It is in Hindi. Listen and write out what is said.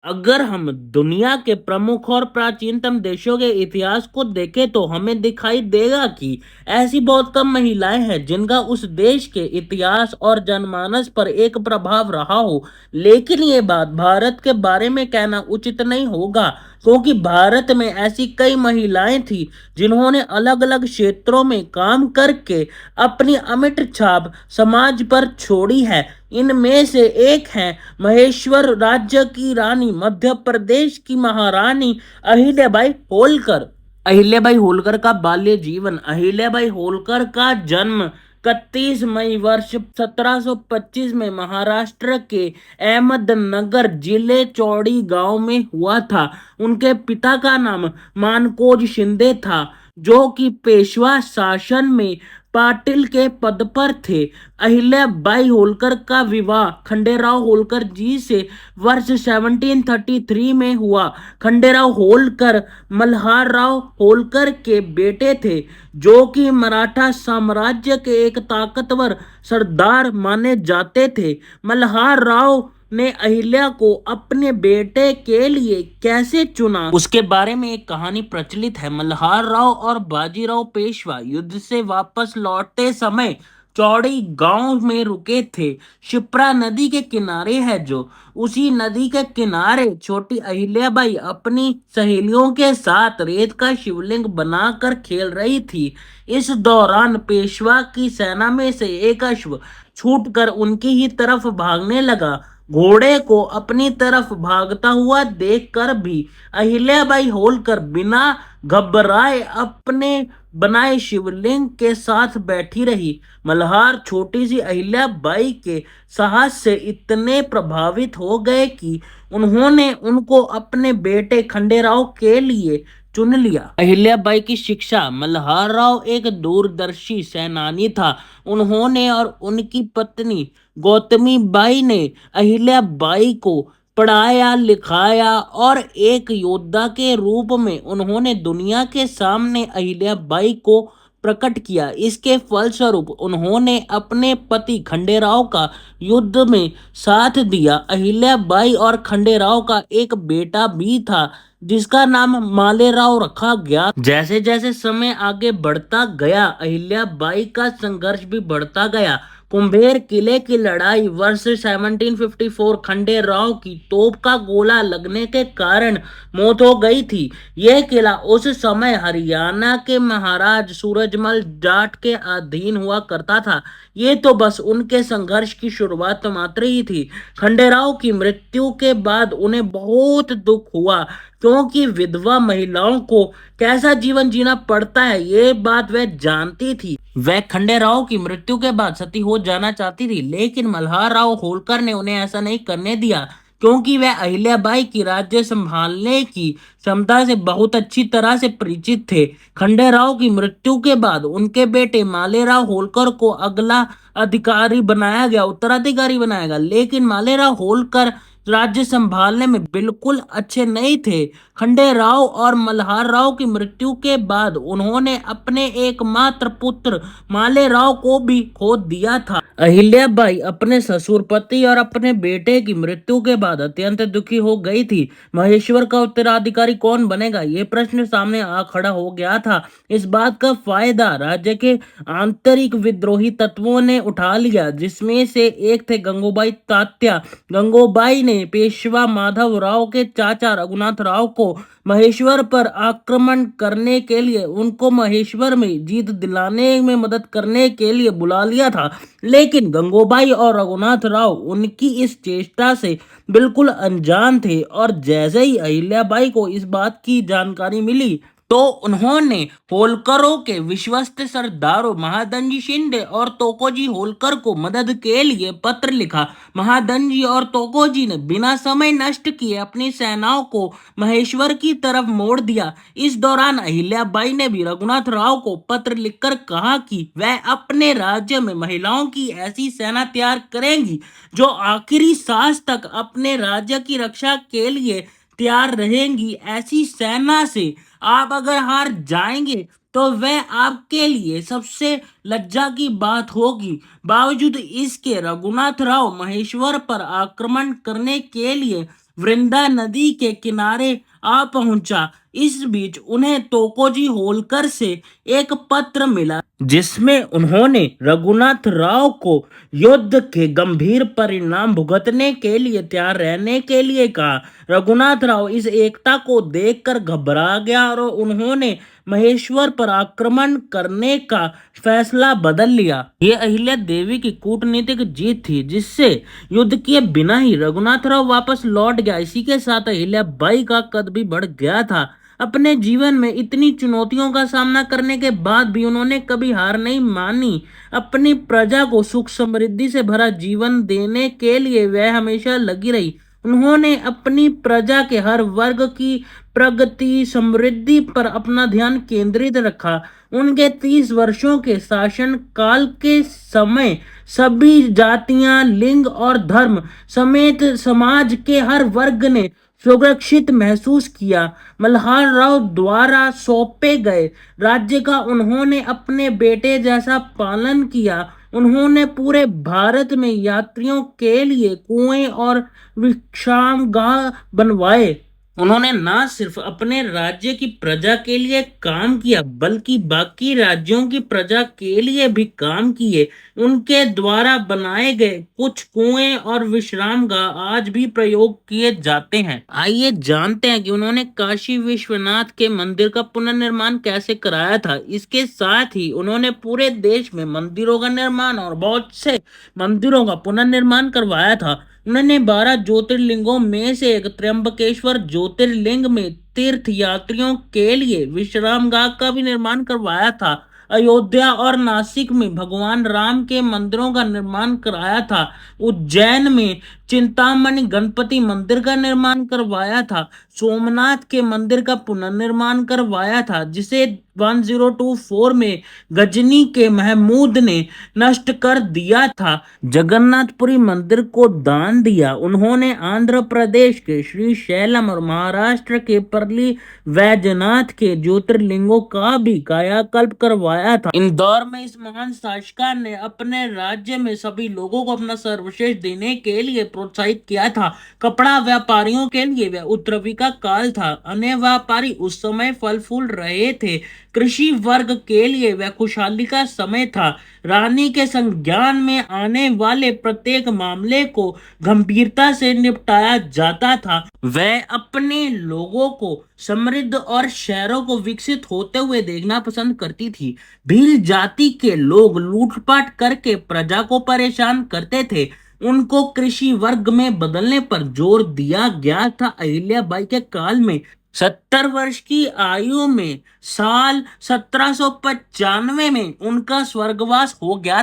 अगर हम दुनिया के प्रमुख और प्राचीनतम देशों के इतिहास को देखें तो हमें दिखाई देगा कि ऐसी बहुत कम महिलाएं हैं जिनका उस देश के इतिहास और जनमानस पर एक प्रभाव रहा हो। लेकिन ये बात भारत के बारे में कहना उचित नहीं होगा, क्योंकि भारत में ऐसी कई महिलाएं थी जिन्होंने अलग अलग क्षेत्रों में काम करके अपनी अमिट छाप समाज पर छोड़ी है। इनमें से एक हैं महेश्वर राज्य की रानी, मध्य प्रदेश की महारानी अहिल्याबाई होलकर। अहिल्याबाई होलकर का बाल्य जीवन। अहिल्याबाई होलकर का जन्म 31 मई वर्ष 1725 में महाराष्ट्र के अहमदनगर जिले चौड़ी गांव में हुआ था। उनके पिता का नाम मानकोज शिंदे था, जो कि पेशवा शासन में पाटिल के पद पर थे। अहिल्याबाई होलकर का विवाह खंडेराव होलकर जी से वर्ष 1733 में हुआ। खंडेराव होलकर मल्हारराव होलकर के बेटे थे, जो कि मराठा साम्राज्य के एक ताकतवर सरदार माने जाते थे। मल्हारराव ने अहिल्या को अपने बेटे के लिए कैसे चुना, उसके बारे में एक कहानी प्रचलित है। मल्हारराव और बाजीराव पेशवा युद्ध से वापस लौटते समय चौड़ी गांव में रुके थे। शिप्रा नदी के किनारे है जो, उसी नदी के किनारे छोटी अहिल्याबाई अपनी सहेलियों के साथ रेत का शिवलिंग बनाकर खेल रही थी। इस दौरान पेशवा की सेना में से एक अश्व छूटकर उनकी ही तरफ भागने लगा। घोड़े को अपनी तरफ भागता हुआ देखकर भी अहिल्याबाई होलकर बिना घबराए अपने बनाए शिवलिंग के साथ बैठी रही। मल्हार छोटी सी अहिल्याबाई के साहस से इतने प्रभावित हो गए कि उन्होंने उनको अपने बेटे खंडेराव के लिए चुन लिया। अहिल्याबाई की शिक्षा। मल्हारराव एक दूरदर्शी सेनानी था। उन्होंने और उनकी पत्नी गौतमी बाई ने अहिल्याबाई को पढ़ाया लिखाया और एक योद्धा के रूप में उन्होंने दुनिया के सामने अहिल्याबाई को प्रकट किया। इसके फलस्वरूप उन्होंने अपने पति खंडेराव का युद्ध में साथ दिया। अहिल्याबाई और खंडेराव का एक बेटा भी था, जिसका नाम मालेराव रखा गया। जैसे जैसे समय आगे बढ़ता गया, अहिल्याबाई का संघर्ष भी बढ़ता गया। कुंभेर किले की लड़ाई वर्ष 1754 खंडेराव की तोप का गोला लगने के कारण मौत हो गई थी। यह किला उस समय हरियाणा के महाराज सूरजमल जाट के अधीन हुआ करता था। ये तो बस उनके संघर्ष की शुरुआत मात्र ही थी। खंडेराव की मृत्यु के बाद उन्हें बहुत दुख हुआ, क्योंकि विधवा महिलाओं को कैसा जीवन जीना पड़ता है ये बात वह जानती थी। वह खंडेराव की मृत्यु के बाद सती हो जाना चाहती थी, लेकिन मल्हारराव होलकर ने उन्हें ऐसा नहीं करने दिया, क्योंकि वह अहिल्याबाई की राज्य संभालने की क्षमता से बहुत अच्छी तरह से परिचित थे। खंडेराव की मृत्यु के बाद उनके बेटे मालेराव होलकर को अगला अधिकारी बनाया गया, उत्तराधिकारी बनाया गया, लेकिन मालेराव होलकर राज्य संभालने में बिल्कुल अच्छे नहीं थे। खंडेराव और मल्हारराव की मृत्यु के बाद उन्होंने अपने एकमात्र पुत्र मालेराव को भी खो दिया था। अहिल्याबाई अपने ससुर पति और अपने बेटे की मृत्यु के बाद अत्यंत दुखी हो गई थी। महेश्वर का उत्तराधिकारी कौन बनेगा, ये प्रश्न सामने आ खड़ा हो गया था। इस बात का फायदा राज्य के आंतरिक विद्रोही तत्वों ने उठा लिया, जिसमें से एक थे गंगूबाई तात्या। गंगूबाई ने पेशवा माधव राव के चाचा रघुनाथ राव को महेश्वर पर आक्रमण करने के लिए, उनको महेश्वर में जीत दिलाने में मदद करने के लिए बुला लिया था। लेकिन गंगूबाई और रघुनाथ राव उनकी इस चेष्टा से बिल्कुल अनजान थे, और जैसे ही अहिल्याबाई को इस बात की जानकारी मिली तो उन्होंने होलकरों के विश्वस्त सरदारों महादजी शिंदे और तोकोजी होलकर को मदद के लिए पत्र लिखा। महादजी और तोकोजी ने बिना समय नष्ट किए अपनी सेनाओं को महेश्वर की तरफ मोड़ दिया। इस दौरान अहिल्याबाई ने भी रघुनाथ राव को पत्र लिखकर कहा कि वह अपने राज्य में महिलाओं की ऐसी सेना तैयार करेंगी जो आखिरी सांस तक अपने राज्य की रक्षा के लिए तैयार रहेंगी। ऐसी सेना से आप अगर हार जाएंगे तो वह आपके लिए सबसे लज्जा की बात होगी। बावजूद इसके रघुनाथ राव महेश्वर पर आक्रमण करने के लिए वृंदा नदी के किनारे आ पहुंचा। इस बीच उन्हें तोकोजी होलकर से एक पत्र मिला जिसमें उन्होंने रघुनाथ राव को युद्ध के गंभीर परिणाम भुगतने के लिए तैयार रहने के लिए कहा। रघुनाथ राव इस एकता को देखकर घबरा गया और उन्होंने महेश्वर पर आक्रमण करने का फैसला बदल लिया। ये अहिल्या देवी की कूटनीतिक जीत थी जिससे युद्ध किए बिना ही रघुनाथ राव वापस लौट गया। इसी के साथ अहिल्या बाई का कद भी बढ़ गया था। अपने जीवन में इतनी चुनौतियों का सामना करने के बाद भी उन्होंने कभी हार नहीं मानी। अपनी प्रजा को सुख समृद्धि से भरा जीवन देने के लिए वह हमेशा लगी रही। उन्होंने अपनी प्रजा के हर वर्ग की प्रगति समृद्धि पर अपना ध्यान केंद्रित रखा। उनके 30 वर्षों के शासन काल के समय सभी जातियां, लिंग और धर्म समेत समाज के हर वर्ग ने सुरक्षित महसूस किया। मल्हार राव द्वारा सौंपे गए राज्य का उन्होंने अपने बेटे जैसा पालन किया। उन्होंने पूरे भारत में यात्रियों के लिए कुएं और विश्रामगाह बनवाए। उन्होंने न सिर्फ अपने राज्य की प्रजा के लिए काम किया बल्कि बाकी राज्यों की प्रजा के लिए भी काम किए। उनके द्वारा बनाए गए कुछ कुएं और विश्रामगाह आज भी प्रयोग किए जाते हैं। आइए जानते हैं कि उन्होंने काशी विश्वनाथ के मंदिर का पुनर्निर्माण कैसे कराया था। इसके साथ ही उन्होंने पूरे देश में मंदिरों का निर्माण और बहुत से मंदिरों का पुनर्निर्माण करवाया था। उन्होंने 12 ज्योतिर्लिंगों में से एक त्र्यंबकेश्वर ज्योतिर्लिंग में तीर्थ यात्रियों के लिए विश्रामगाह का भी निर्माण करवाया था। अयोध्या और नासिक में भगवान राम के मंदिरों का निर्माण कराया था। उज्जैन में चिंतामणि गणपति मंदिर का निर्माण करवाया था। सोमनाथ के मंदिर का पुनर्निर्माण करवाया था जिसे 1024 में गजनी के महमूद ने नष्ट कर दिया था। जगन्नाथपुरी मंदिर को दान दिया। उन्होंने आंध्र प्रदेश के श्रीशैलम और महाराष्ट्र के परली वैजनाथ के ज्योतिर्लिंगों का भी कायाकल्प करवाया था। इंदौर में इस महान शासक ने अपने राज्य में सभी लोगों को अपना सर्वश्रेष्ठ देने के लिए प्रोत्साहित किया था। कपड़ा व्यापारियों के लिए वह उत्तरवी का काल था। अन्य व्यापारी उस समय फल फूल रहे थे। कृषि वर्ग के लिए वह खुशहाली का समय था। रानी के संज्ञान में आने वाले प्रत्येक मामले को गंभीरता से निपटाया जाता था। वह अपने लोगों को समृद्ध और शहरों को विकसित होते हुए देखना पसंद करती थी। भील जाति के लोग लूटपाट करके प्रजा को परेशान करते थे। उनको कृषि वर्ग में बदलने पर जोर दिया गया था। अहिल्या बाई के काल में 70 वर्ष की आयु में साल 1795 में उनका स्वर्गवास हो गया।